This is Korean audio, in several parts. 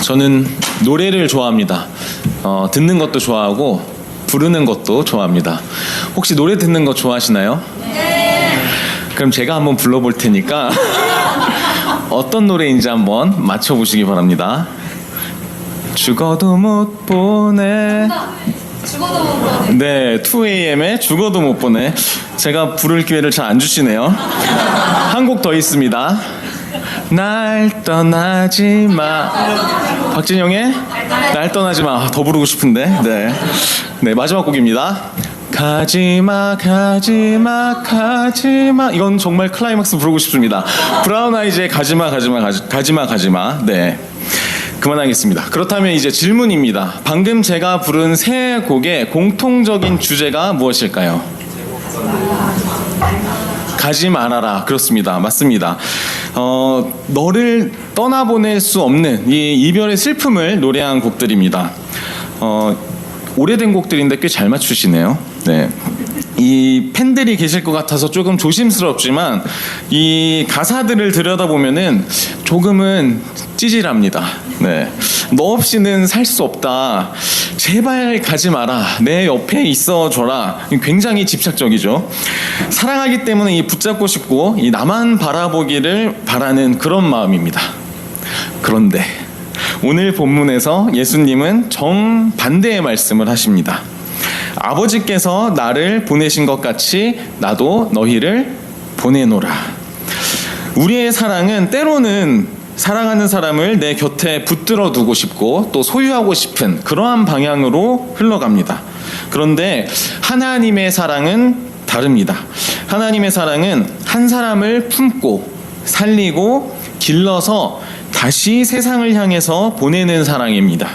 저는 노래를 좋아합니다. 듣는 것도 좋아하고 부르는 것도 좋아합니다. 혹시 노래 듣는 거 좋아하시나요? 네. 그럼 제가 한번 불러볼 테니까 어떤 노래인지 한번 맞춰보시기 바랍니다. 죽어도 못 보내. 죽어도 못 보내. 네, 2AM의 죽어도 못 보내. 제가 부를 기회를 잘 안 주시네요. 한 곡 더 있습니다. 날 떠나지 마. 박진영의 날 떠나지 마. 더 부르고 싶은데. 네, 마지막 곡입니다. 가지마 가지마 가지마. 이건 정말 클라이막스 부르고 싶습니다. 브라운 아이즈의 가지마 가지마 가지마 가지마. 네, 그만하겠습니다. 그렇다면 이제 질문입니다. 방금 제가 부른 세 곡의 공통적인 주제가 무엇일까요? 가지 말아라. 그렇습니다. 맞습니다. 너를 떠나보낼 수 없는 이 이별의 슬픔을 노래한 곡들입니다. 오래된 곡들인데 꽤 잘 맞추시네요. 네. 이 팬들이 계실 것 같아서 조금 조심스럽지만 이 가사들을 들여다보면은 조금은 찌질합니다. 네. 너 없이는 살 수 없다. 제발 가지 마라. 내 옆에 있어줘라. 굉장히 집착적이죠. 사랑하기 때문에 이 붙잡고 싶고 이 나만 바라보기를 바라는 그런 마음입니다. 그런데 오늘 본문에서 예수님은 정반대의 말씀을 하십니다. 아버지께서 나를 보내신 것 같이 나도 너희를 보내노라. 우리의 사랑은 때로는 사랑하는 사람을 내 곁에 붙들어 두고 싶고 또 소유하고 싶은 그러한 방향으로 흘러갑니다. 그런데 하나님의 사랑은 다릅니다. 하나님의 사랑은 한 사람을 품고 살리고 길러서 다시 세상을 향해서 보내는 사랑입니다.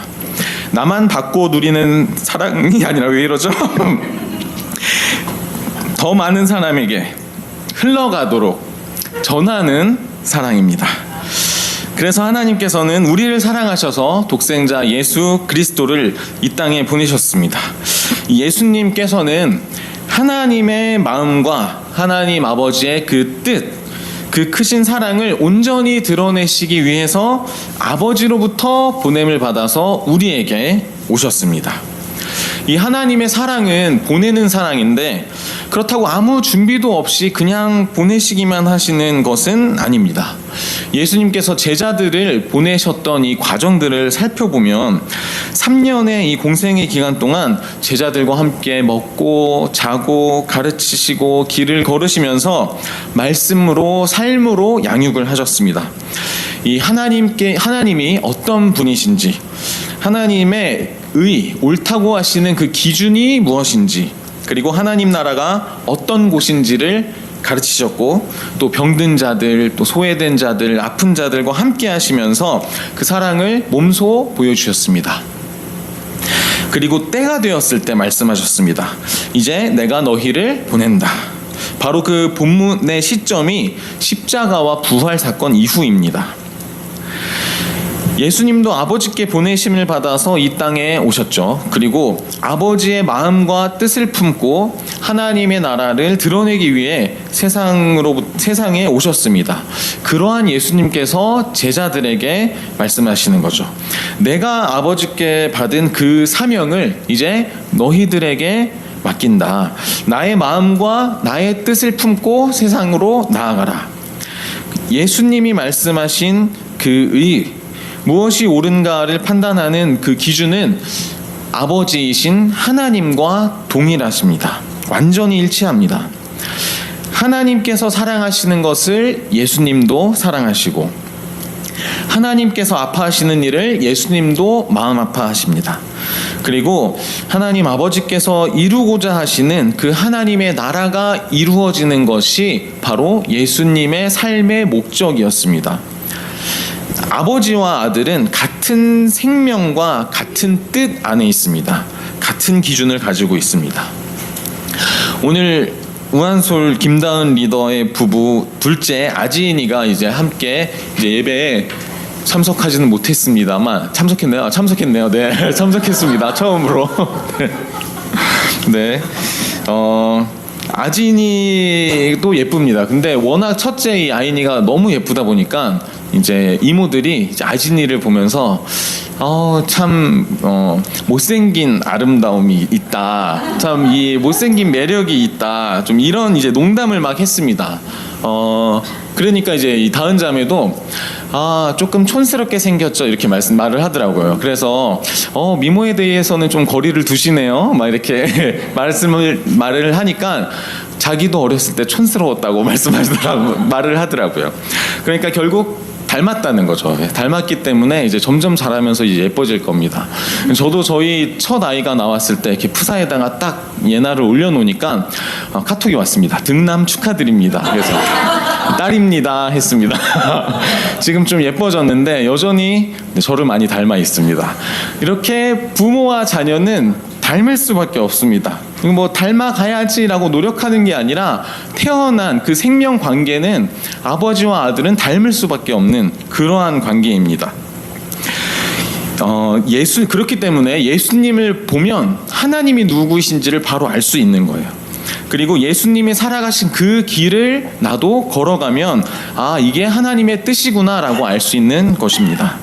나만 받고 누리는 사랑이 아니라 왜 이러죠? 더 많은 사람에게 흘러가도록 전하는 사랑입니다. 그래서 하나님께서는 우리를 사랑하셔서 독생자 예수 그리스도를 이 땅에 보내셨습니다. 예수님께서는 하나님의 마음과 하나님 아버지의 그 뜻, 그 크신 사랑을 온전히 드러내시기 위해서 아버지로부터 보냄을 받아서 우리에게 오셨습니다. 이 하나님의 사랑은 보내는 사랑인데 그렇다고 아무 준비도 없이 그냥 보내시기만 하시는 것은 아닙니다. 예수님께서 제자들을 보내셨던 이 과정들을 살펴보면 3년의 이 공생의 기간 동안 제자들과 함께 먹고 자고 가르치시고 길을 걸으시면서 말씀으로 삶으로 양육을 하셨습니다. 이 하나님이 어떤 분이신지, 하나님의 옳다고 하시는 그 기준이 무엇인지, 그리고 하나님 나라가 어떤 곳인지를 가르치셨고 또 병든 자들, 또 소외된 자들, 아픈 자들과 함께 하시면서 그 사랑을 몸소 보여주셨습니다. 그리고 때가 되었을 때 말씀하셨습니다. 이제 내가 너희를 보낸다. 바로 그 본문의 시점이 십자가와 부활 사건 이후입니다. 예수님도 아버지께 보내심을 받아서 이 땅에 오셨죠. 그리고 아버지의 마음과 뜻을 품고 하나님의 나라를 드러내기 위해 세상에 오셨습니다. 그러한 예수님께서 제자들에게 말씀하시는 거죠. 내가 아버지께 받은 그 사명을 이제 너희들에게 맡긴다. 나의 마음과 나의 뜻을 품고 세상으로 나아가라. 예수님이 말씀하신 그 무엇이 옳은가를 판단하는 그 기준은 아버지이신 하나님과 동일하십니다. 완전히 일치합니다. 하나님께서 사랑하시는 것을 예수님도 사랑하시고 하나님께서 아파하시는 일을 예수님도 마음 아파하십니다. 그리고 하나님 아버지께서 이루고자 하시는 그 하나님의 나라가 이루어지는 것이 바로 예수님의 삶의 목적이었습니다. 아버지와 아들은 같은 생명과 같은 뜻 안에 있습니다. 같은 기준을 가지고 있습니다. 오늘 우한솔 김다은 리더의 부부 둘째 아지인이가 이제 함께 예배에 참석하지는 못했습니다만 참석했네요. 네, 참석했습니다. 처음으로. 네. 아진이도 예쁩니다. 근데 워낙 첫째 이 아이니가 너무 예쁘다 보니까 이제 이모들이 이제 아진이를 보면서 못생긴 아름다움이 있다. 참 이 못생긴 매력이 있다. 좀 이런 이제 농담을 막 했습니다. 그러니까 이제 이 다은 자매도 조금 촌스럽게 생겼죠, 이렇게 말을 하더라고요. 그래서 미모에 대해서는 좀 거리를 두시네요, 막 이렇게 말을 하니까 자기도 어렸을 때 촌스러웠다고 말을 하더라고요. 그러니까 결국 닮았다는 거죠. 닮았기 때문에 이제 점점 자라면서 이제 예뻐질 겁니다. 저도 저희 첫 아이가 나왔을 때 이렇게 푸사에다가 딱 예나를 올려놓으니까 카톡이 왔습니다. 등남 축하드립니다. 그래서 딸입니다 했습니다. 지금 좀 예뻐졌는데 여전히 저를 많이 닮아 있습니다. 이렇게 부모와 자녀는 닮을 수밖에 없습니다. 뭐 닮아가야지라고 노력하는 게 아니라 태어난 그 생명 관계는 아버지와 아들은 닮을 수밖에 없는 그러한 관계입니다. 그렇기 때문에 예수님을 보면 하나님이 누구이신지를 바로 알 수 있는 거예요. 그리고 예수님이 살아가신 그 길을 나도 걸어가면 이게 하나님의 뜻이구나라고 알 수 있는 것입니다.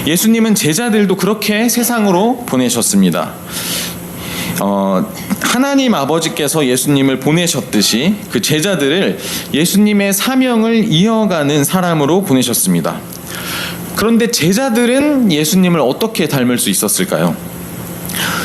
예수님은 제자들도 그렇게 세상으로 보내셨습니다. 하나님 아버지께서 예수님을 보내셨듯이 그 제자들을 예수님의 사명을 이어가는 사람으로 보내셨습니다. 그런데 제자들은 예수님을 어떻게 닮을 수 있었을까요?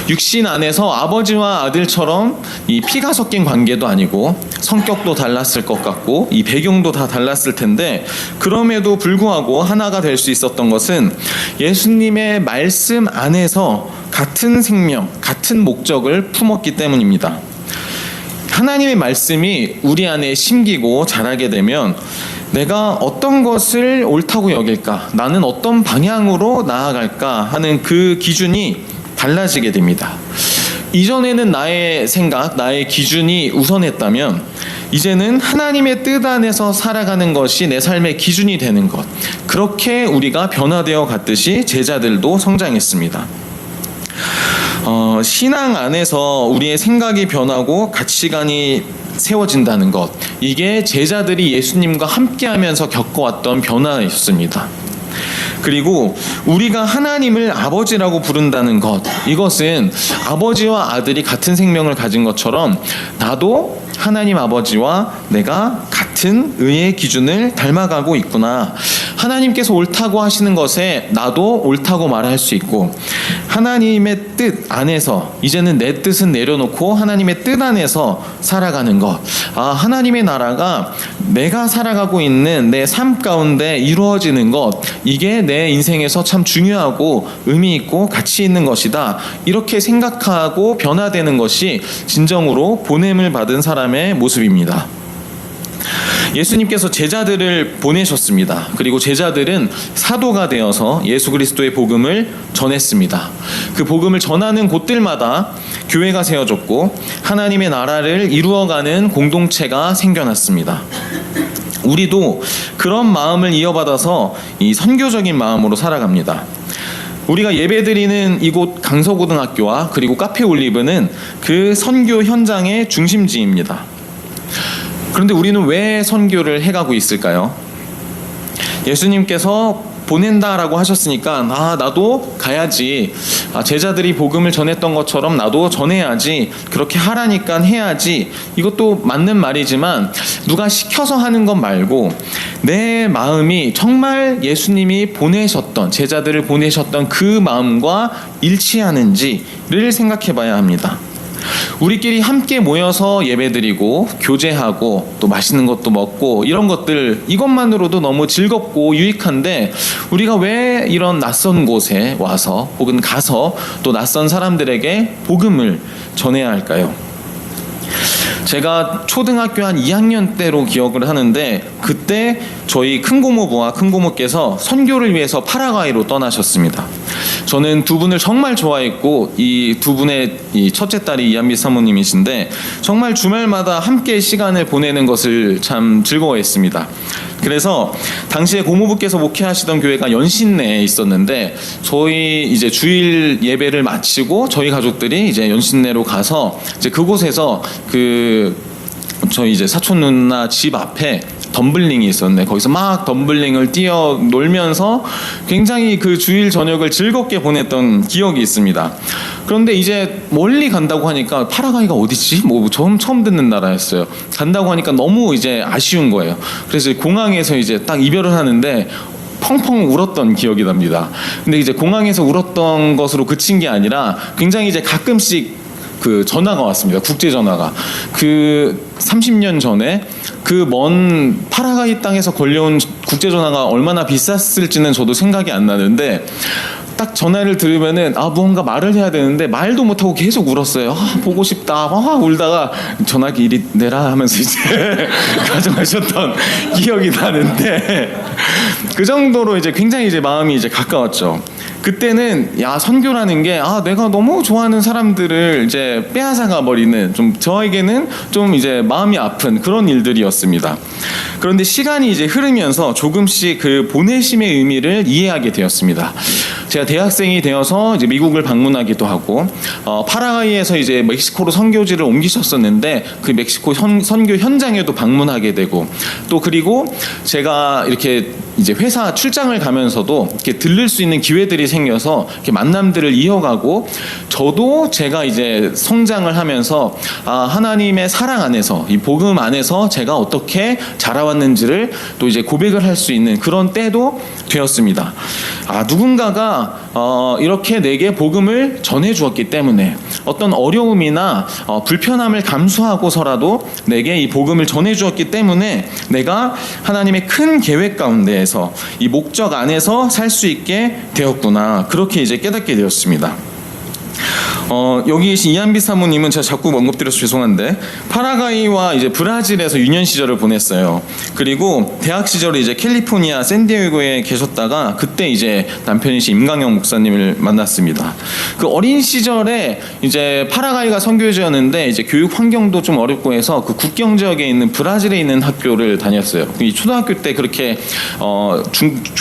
육신 안에서 아버지와 아들처럼 이 피가 섞인 관계도 아니고 성격도 달랐을 것 같고 이 배경도 다 달랐을 텐데 그럼에도 불구하고 하나가 될 수 있었던 것은 예수님의 말씀 안에서 같은 생명, 같은 목적을 품었기 때문입니다. 하나님의 말씀이 우리 안에 심기고 자라게 되면 내가 어떤 것을 옳다고 여길까? 나는 어떤 방향으로 나아갈까? 하는 그 기준이 달라지게 됩니다. 이전에는 나의 생각, 나의 기준이 우선했다면 이제는 하나님의 뜻 안에서 살아가는 것이 내 삶의 기준이 되는 것. 그렇게 우리가 변화되어 갔듯이 제자들도 성장했습니다. 신앙 안에서 우리의 생각이 변하고 가치관이 세워진다는 것. 이게 제자들이 예수님과 함께하면서 겪어왔던 변화였습니다. 그리고 우리가 하나님을 아버지라고 부른다는 것, 이것은 아버지와 아들이 같은 생명을 가진 것처럼 나도 하나님 아버지와 내가 같은 의의 기준을 닮아가고 있구나. 하나님께서 옳다고 하시는 것에 나도 옳다고 말할 수 있고 하나님의 뜻 안에서 이제는 내 뜻은 내려놓고 하나님의 뜻 안에서 살아가는 것. 하나님의 나라가 내가 살아가고 있는 내 삶 가운데 이루어지는 것. 이게 내 인생에서 참 중요하고 의미 있고 가치 있는 것이다. 이렇게 생각하고 변화되는 것이 진정으로 보냄을 받은 사람의 모습입니다. 예수님께서 제자들을 보내셨습니다. 그리고 제자들은 사도가 되어서 예수 그리스도의 복음을 전했습니다. 그 복음을 전하는 곳들마다 교회가 세워졌고 하나님의 나라를 이루어가는 공동체가 생겨났습니다. 우리도 그런 마음을 이어받아서 이 선교적인 마음으로 살아갑니다. 우리가 예배드리는 이곳 강서고등학교와 그리고 카페 올리브는 그 선교 현장의 중심지입니다. 그런데 우리는 왜 선교를 해가고 있을까요? 예수님께서 보낸다라고 하셨으니까 나도 가야지. 제자들이 복음을 전했던 것처럼 나도 전해야지. 그렇게 하라니까 해야지. 이것도 맞는 말이지만 누가 시켜서 하는 것 말고 내 마음이 정말 예수님이 보내셨던 제자들을 보내셨던 그 마음과 일치하는지를 생각해 봐야 합니다. 우리끼리 함께 모여서 예배드리고 교제하고 또 맛있는 것도 먹고 이런 것들 이것만으로도 너무 즐겁고 유익한데 우리가 왜 이런 낯선 곳에 와서 혹은 가서 또 낯선 사람들에게 복음을 전해야 할까요? 제가 초등학교 한 2학년 때로 기억을 하는데 그때 저희 큰고모부와 큰고모께서 선교를 위해서 파라과이로 떠나셨습니다. 저는 두 분을 정말 좋아했고 이 두 분의 이 첫째 딸이 이한미 사모님이신데 정말 주말마다 함께 시간을 보내는 것을 참 즐거워했습니다. 그래서 당시에 고모부께서 목회하시던 교회가 연신내에 있었는데 저희 이제 주일 예배를 마치고 저희 가족들이 이제 연신내로 가서 이제 그곳에서 저희 이제 사촌 누나 집 앞에 덤블링이 있었는데 거기서 막 덤블링을 뛰어 놀면서 굉장히 그 주일 저녁을 즐겁게 보냈던 기억이 있습니다. 그런데 이제 멀리 간다고 하니까 파라과이가 어디지? 뭐 처음 듣는 나라였어요. 간다고 하니까 너무 이제 아쉬운 거예요. 그래서 공항에서 이제 딱 이별을 하는데 펑펑 울었던 기억이 납니다. 근데 이제 공항에서 울었던 것으로 그친 게 아니라 굉장히 이제 가끔씩 그 전화가 왔습니다. 국제 전화가. 그 30년 전에 그 먼 파라과이 땅에서 걸려온 국제 전화가 얼마나 비쌌을지는 저도 생각이 안 나는데 딱 전화를 들으면은 무언가 말을 해야 되는데 말도 못하고 계속 울었어요. 보고 싶다. 울다가 전화기 이리 내라 하면서 이제 가져가셨던 기억이 나는데 그 정도로 이제 굉장히 이제 마음이 이제 가까웠죠. 그때는 선교라는 게 내가 너무 좋아하는 사람들을 이제 빼앗아가 버리는 좀 저에게는 좀 이제 마음이 아픈 그런 일들이었습니다. 그런데 시간이 이제 흐르면서 조금씩 그 보내심의 의미를 이해하게 되었습니다. 제가 대학생이 되어서 이제 미국을 방문하기도 하고 파라과이에서 이제 멕시코로 선교지를 옮기셨었는데 그 멕시코 선교 현장에도 방문하게 되고 또 그리고 제가 이렇게 이제 회사 출장을 가면서도 이렇게 들를 수 있는 기회들이 생겨서 이렇게 만남들을 이어가고 저도 제가 이제 성장을 하면서 하나님의 사랑 안에서 이 복음 안에서 제가 어떻게 자라왔는지를 또 이제 고백을 할 수 있는 그런 때도 되었습니다. 누군가가 이렇게 내게 복음을 전해 주었기 때문에 어떤 어려움이나 불편함을 감수하고서라도 내게 이 복음을 전해 주었기 때문에 내가 하나님의 큰 계획 가운데에서 이 목적 안에서 살 수 있게 되었구나. 그렇게 이제 깨닫게 되었습니다. 여기 계신 이한비 사모님은 제가 자꾸 언급드려서 죄송한데 파라과이와 이제 브라질에서 유년 시절을 보냈어요. 그리고 대학 시절에 이제 캘리포니아 샌디에고에 계셨다가 그때 이제 남편이신 임강영 목사님을 만났습니다. 그 어린 시절에 이제 파라과이가 선교지였는데 이제 교육 환경도 좀 어렵고 해서 그 국경 지역에 있는 브라질에 있는 학교를 다녔어요. 이 초등학교 때 그렇게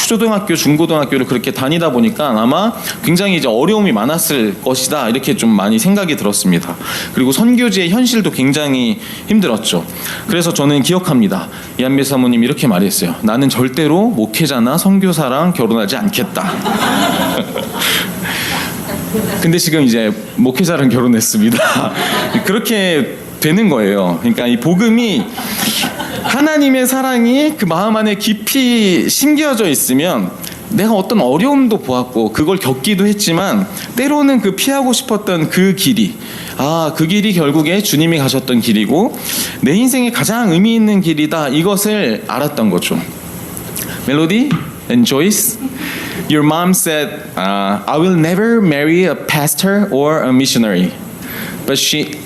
초등학교, 중고등학교를 그렇게 다니다 보니까 아마 굉장히 이제 어려움이 많았을 것이다 이렇게 좀 많이 생각이 들었습니다. 그리고 선교지의 현실도 굉장히 힘들었죠. 그래서 저는 기억합니다. 이한배 사모님 이렇게 말했어요. 나는 절대로 목회자나 선교사랑 결혼하지 않겠다. 근데 지금 이제 목회자랑 결혼했습니다. 그렇게 되는 거예요. 그러니까 이 복음이 하나님의 사랑이 그 마음 안에 깊이 심겨져 있으면 내가 어떤 어려움도 보았고 그걸 겪기도 했지만 때로는 그 피하고 싶었던 그 길이 그 길이 결국에 주님이 가셨던 길이고 내 인생에 가장 의미 있는 길이다 이것을 알았던 거죠. Melody and Joyce, your mom said, I will never marry a pastor or a missionary, but she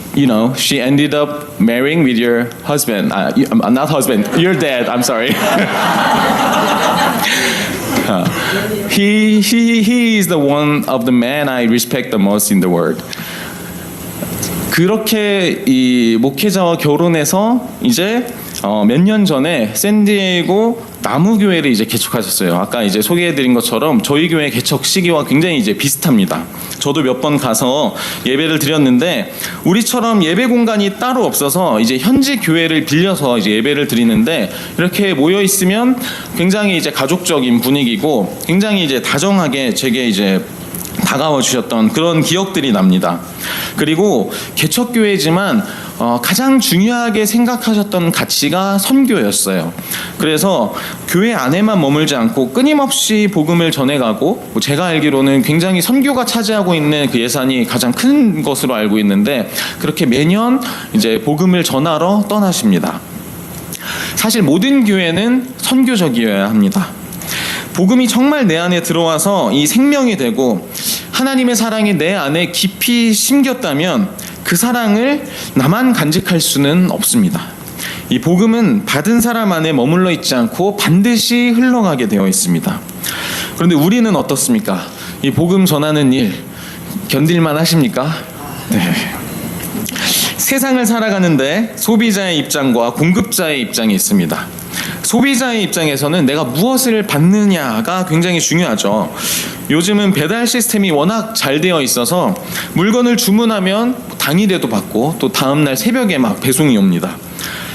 ended up marrying with your husband. Not husband, your dad. I'm sorry. He is the one of the men I respect the most in the world. 그렇게 이 목회자와 결혼해서 이제 몇 년 전에 샌디에이고 나무교회를 이제 개척하셨어요. 아까 이제 소개해드린 것처럼 저희 교회 개척 시기와 굉장히 이제 비슷합니다. 저도 몇 번 가서 예배를 드렸는데 우리처럼 예배 공간이 따로 없어서 이제 현지 교회를 빌려서 이제 예배를 드리는데 이렇게 모여 있으면 굉장히 이제 가족적인 분위기고 굉장히 이제 다정하게 제게 이제 다가와 주셨던 그런 기억들이 납니다. 그리고 개척교회지만 가장 중요하게 생각하셨던 가치가 선교였어요. 그래서 교회 안에만 머물지 않고 끊임없이 복음을 전해가고 제가 알기로는 굉장히 선교가 차지하고 있는 그 예산이 가장 큰 것으로 알고 있는데 그렇게 매년 이제 복음을 전하러 떠나십니다. 사실 모든 교회는 선교적이어야 합니다. 복음이 정말 내 안에 들어와서 이 생명이 되고 하나님의 사랑이 내 안에 깊이 심겼다면 그 사랑을 나만 간직할 수는 없습니다. 이 복음은 받은 사람 안에 머물러 있지 않고 반드시 흘러가게 되어 있습니다. 그런데 우리는 어떻습니까? 이 복음 전하는 일 견딜만 하십니까? 네. 세상을 살아가는데 소비자의 입장과 공급자의 입장이 있습니다. 소비자의 입장에서는 내가 무엇을 받느냐가 굉장히 중요하죠. 요즘은 배달 시스템이 워낙 잘 되어 있어서 물건을 주문하면 당일에도 받고 또 다음날 새벽에 막 배송이 옵니다.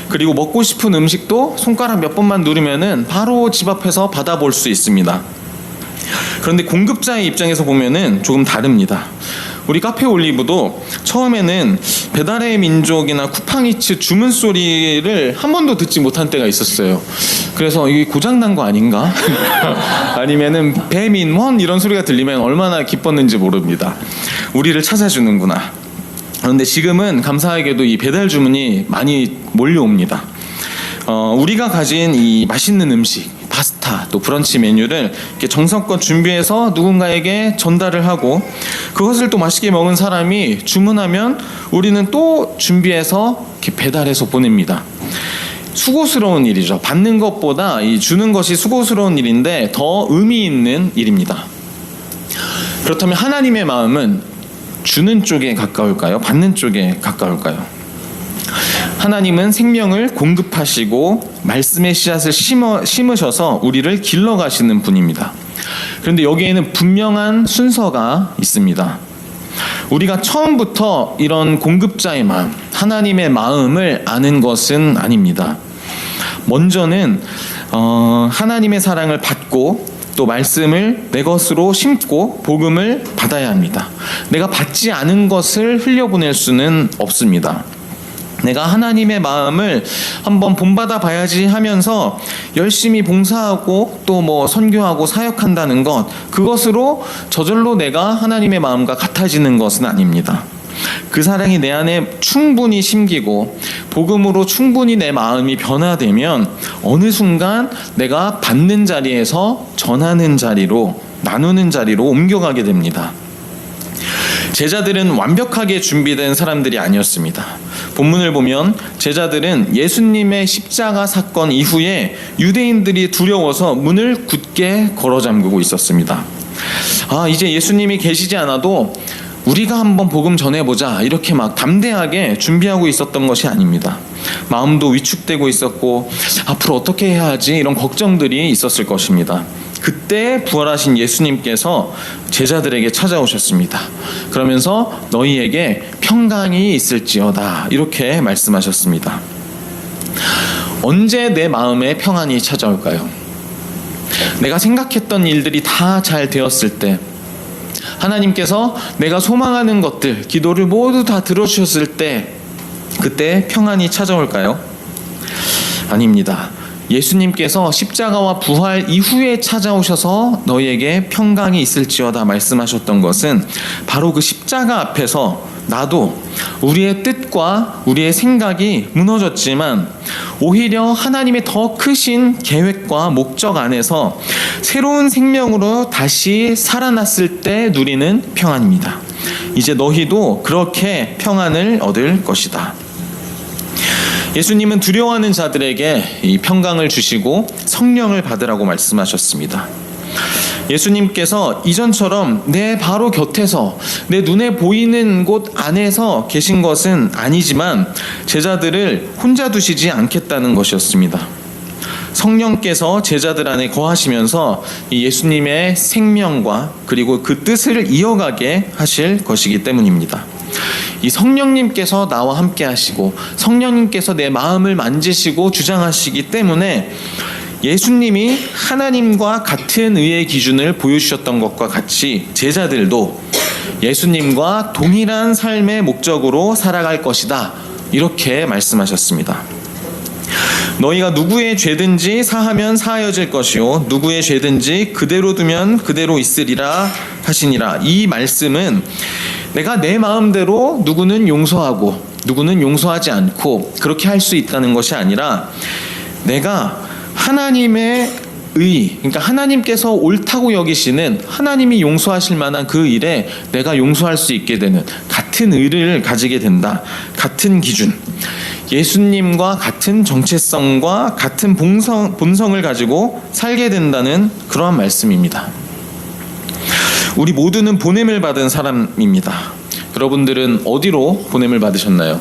그리고 먹고 싶은 음식도 손가락 몇 번만 누르면은 바로 집 앞에서 받아볼 수 있습니다. 그런데 공급자의 입장에서 보면은 조금 다릅니다. 우리 카페 올리브도 처음에는 배달의 민족이나 쿠팡이츠 주문 소리를 한 번도 듣지 못한 때가 있었어요. 그래서 이게 고장난 거 아닌가? 아니면은 배민원 이런 소리가 들리면 얼마나 기뻤는지 모릅니다. 우리를 찾아주는구나. 그런데 지금은 감사하게도 이 배달 주문이 많이 몰려옵니다. 우리가 가진 이 맛있는 음식, 파스타, 또 브런치 메뉴를 이렇게 정성껏 준비해서 누군가에게 전달을 하고 그것을 또 맛있게 먹은 사람이 주문하면 우리는 또 준비해서 이렇게 배달해서 보냅니다. 수고스러운 일이죠. 받는 것보다 이 주는 것이 수고스러운 일인데 더 의미 있는 일입니다. 그렇다면 하나님의 마음은 주는 쪽에 가까울까요? 받는 쪽에 가까울까요? 하나님은 생명을 공급하시고 말씀의 씨앗을 심으셔서 우리를 길러가시는 분입니다. 그런데 여기에는 분명한 순서가 있습니다. 우리가 처음부터 이런 공급자의 마음, 하나님의 마음을 아는 것은 아닙니다. 먼저는 하나님의 사랑을 받고 또 말씀을 내 것으로 심고 복음을 받아야 합니다. 내가 받지 않은 것을 흘려보낼 수는 없습니다. 내가 하나님의 마음을 한번 본받아 봐야지 하면서 열심히 봉사하고 또 선교하고 사역한다는 것, 그것으로 저절로 내가 하나님의 마음과 같아지는 것은 아닙니다. 그 사랑이 내 안에 충분히 심기고 복음으로 충분히 내 마음이 변화되면 어느 순간 내가 받는 자리에서 전하는 자리로, 나누는 자리로 옮겨가게 됩니다. 제자들은 완벽하게 준비된 사람들이 아니었습니다. 본문을 보면 제자들은 예수님의 십자가 사건 이후에 유대인들이 두려워서 문을 굳게 걸어 잠그고 있었습니다. 이제 예수님이 계시지 않아도 우리가 한번 복음 전해보자, 이렇게 막 담대하게 준비하고 있었던 것이 아닙니다. 마음도 위축되고 있었고 앞으로 어떻게 해야 하지, 이런 걱정들이 있었을 것입니다. 그때 부활하신 예수님께서 제자들에게 찾아오셨습니다. 그러면서 너희에게 평강이 있을지어다, 이렇게 말씀하셨습니다. 언제 내 마음에 평안이 찾아올까요? 내가 생각했던 일들이 다 잘 되었을 때, 하나님께서 내가 소망하는 것들, 기도를 모두 다 들어주셨을 때, 그때 평안이 찾아올까요? 아닙니다. 예수님께서 십자가와 부활 이후에 찾아오셔서 너희에게 평강이 있을지어다 말씀하셨던 것은 바로 그 십자가 앞에서 나도 우리의 뜻과 우리의 생각이 무너졌지만 오히려 하나님의 더 크신 계획과 목적 안에서 새로운 생명으로 다시 살아났을 때 누리는 평안입니다. 이제 너희도 그렇게 평안을 얻을 것이다. 예수님은 두려워하는 자들에게 이 평강을 주시고 성령을 받으라고 말씀하셨습니다. 예수님께서 이전처럼 내 바로 곁에서 내 눈에 보이는 곳 안에서 계신 것은 아니지만 제자들을 혼자 두시지 않겠다는 것이었습니다. 성령께서 제자들 안에 거하시면서 이 예수님의 생명과 그리고 그 뜻을 이어가게 하실 것이기 때문입니다. 이 성령님께서 나와 함께 하시고 성령님께서 내 마음을 만지시고 주장하시기 때문에 예수님이 하나님과 같은 의의 기준을 보여주셨던 것과 같이 제자들도 예수님과 동일한 삶의 목적으로 살아갈 것이다, 이렇게 말씀하셨습니다. 너희가 누구의 죄든지 사하면 사하여질 것이요 누구의 죄든지 그대로 두면 그대로 있으리라 하시니라. 이 말씀은 내가 내 마음대로 누구는 용서하고 누구는 용서하지 않고 그렇게 할 수 있다는 것이 아니라 내가 하나님의 의, 그러니까 하나님께서 옳다고 여기시는 하나님이 용서하실 만한 그 일에 내가 용서할 수 있게 되는 같은 의를 가지게 된다. 같은 기준, 예수님과 같은 정체성과 같은 본성을 가지고 살게 된다는 그러한 말씀입니다. 우리 모두는 보냄을 받은 사람입니다. 여러분들은 어디로 보냄을 받으셨나요?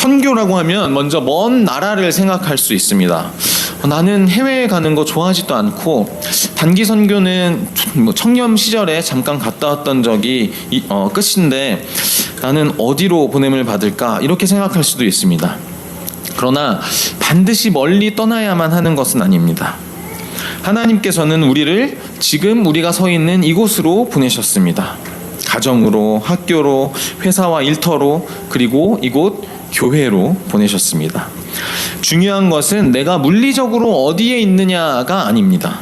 선교라고 하면 먼저 먼 나라를 생각할 수 있습니다. 나는 해외에 가는 거 좋아하지도 않고 단기 선교는 뭐 청년 시절에 잠깐 갔다 왔던 적이 끝인데 나는 어디로 보냄을 받을까 이렇게 생각할 수도 있습니다. 그러나 반드시 멀리 떠나야만 하는 것은 아닙니다. 하나님께서는 우리를 지금 우리가 서 있는 이곳으로 보내셨습니다. 가정으로, 학교로, 회사와 일터로, 그리고 이곳 교회로 보내셨습니다. 중요한 것은 내가 물리적으로 어디에 있느냐가 아닙니다.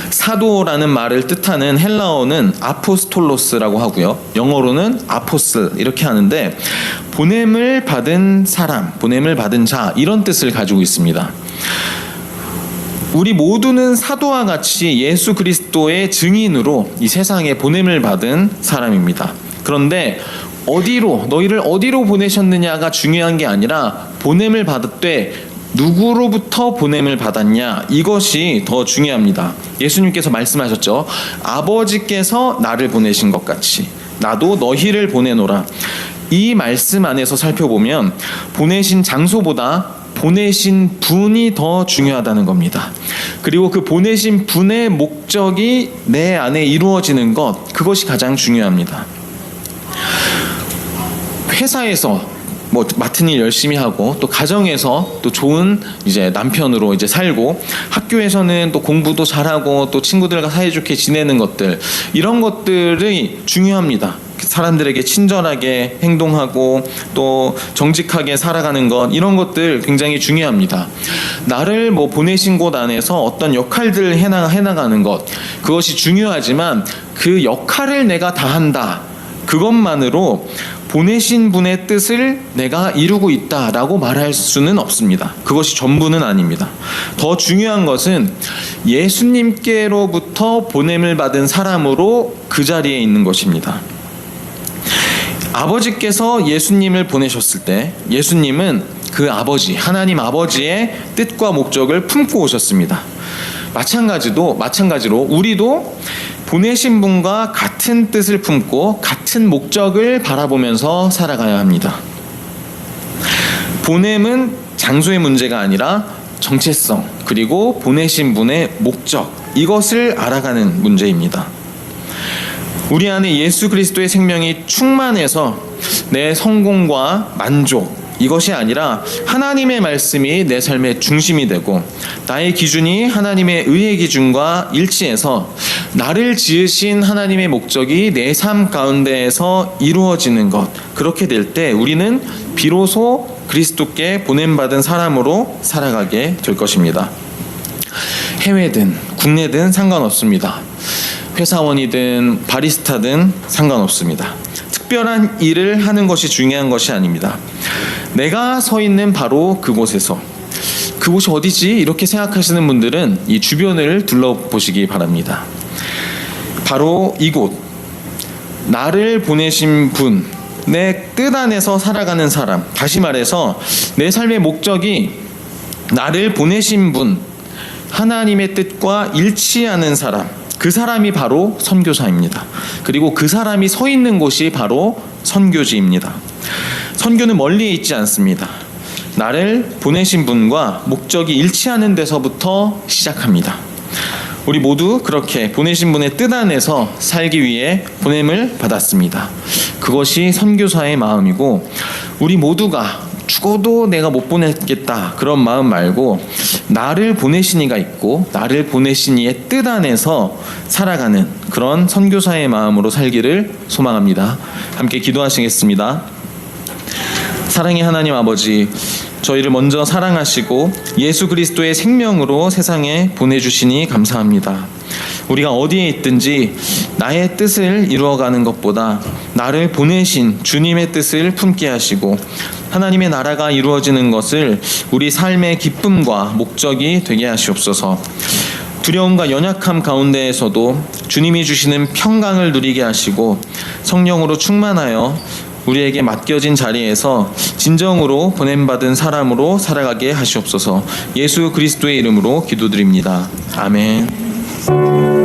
사도라는 말을 뜻하는 헬라어는 아포스톨로스라고 하고요. 영어로는 아포슬 이렇게 하는데 보냄을 받은 사람, 보냄을 받은 자 이런 뜻을 가지고 있습니다. 우리 모두는 사도와 같이 예수 그리스도의 증인으로 이 세상에 보냄을 받은 사람입니다. 그런데 너희를 어디로 보내셨느냐가 중요한 게 아니라 보냄을 받을 누구로부터 보냄을 받았냐 이것이 더 중요합니다. 예수님께서 말씀하셨죠. 아버지께서 나를 보내신 것 같이 나도 너희를 보내노라. 이 말씀 안에서 살펴보면 보내신 장소보다 보내신 분이 더 중요하다는 겁니다. 그리고 그 보내신 분의 목적이 내 안에 이루어지는 것, 그것이 가장 중요합니다. 회사에서 맡은 일 열심히 하고 또 가정에서 또 좋은 남편으로 살고 학교에서는 또 공부도 잘하고 또 친구들과 사이좋게 지내는 것들 이런 것들이 중요합니다. 사람들에게 친절하게 행동하고 또 정직하게 살아가는 것 이런 것들 굉장히 중요합니다. 나를 보내신 곳 안에서 어떤 역할들을 해나가는 것 그것이 중요하지만 그 역할을 내가 다 한다 그것만으로 보내신 분의 뜻을 내가 이루고 있다라고 말할 수는 없습니다. 그것이 전부는 아닙니다. 더 중요한 것은 예수님께로부터 보냄을 받은 사람으로 그 자리에 있는 것입니다. 아버지께서 예수님을 보내셨을 때 예수님은 그 아버지, 하나님 아버지의 뜻과 목적을 품고 오셨습니다. 마찬가지로 우리도 보내신 분과 같은 뜻을 품고 같은 목적을 바라보면서 살아가야 합니다. 보냄은 장소의 문제가 아니라 정체성 그리고 보내신 분의 목적 이것을 알아가는 문제입니다. 우리 안에 예수 그리스도의 생명이 충만해서 내 성공과 만족 이것이 아니라 하나님의 말씀이 내 삶의 중심이 되고 나의 기준이 하나님의 의의 기준과 일치해서 나를 지으신 하나님의 목적이 내 삶 가운데에서 이루어지는 것 그렇게 될 때 우리는 비로소 그리스도께 보냄받은 사람으로 살아가게 될 것입니다. 해외든 국내든 상관없습니다. 회사원이든 바리스타든 상관없습니다. 특별한 일을 하는 것이 중요한 것이 아닙니다. 내가 서 있는 바로 그곳에서 그곳이 어디지? 이렇게 생각하시는 분들은 이 주변을 둘러보시기 바랍니다. 바로 이곳 나를 보내신 분 내 뜻 안에서 살아가는 사람 다시 말해서 내 삶의 목적이 나를 보내신 분 하나님의 뜻과 일치하는 사람 그 사람이 바로 선교사입니다. 그리고 그 사람이 서 있는 곳이 바로 선교지입니다. 선교는 멀리에 있지 않습니다. 나를 보내신 분과 목적이 일치하는 데서부터 시작합니다. 우리 모두 그렇게 보내신 분의 뜻 안에서 살기 위해 보냄을 받았습니다. 그것이 선교사의 마음이고 우리 모두가 죽어도 내가 못 보내겠다 그런 마음 말고 나를 보내신 이가 있고 나를 보내신 이의 뜻 안에서 살아가는 그런 선교사의 마음으로 살기를 소망합니다. 함께 기도하시겠습니다. 사랑의 하나님 아버지 저희를 먼저 사랑하시고 예수 그리스도의 생명으로 세상에 보내주시니 감사합니다. 우리가 어디에 있든지 나의 뜻을 이루어가는 것보다 나를 보내신 주님의 뜻을 품게 하시고 하나님의 나라가 이루어지는 것을 우리 삶의 기쁨과 목적이 되게 하시옵소서. 두려움과 연약함 가운데에서도 주님이 주시는 평강을 누리게 하시고 성령으로 충만하여 우리에게 맡겨진 자리에서 진정으로 보냄받은 사람으로 살아가게 하시옵소서. 예수 그리스도의 이름으로 기도드립니다. 아멘.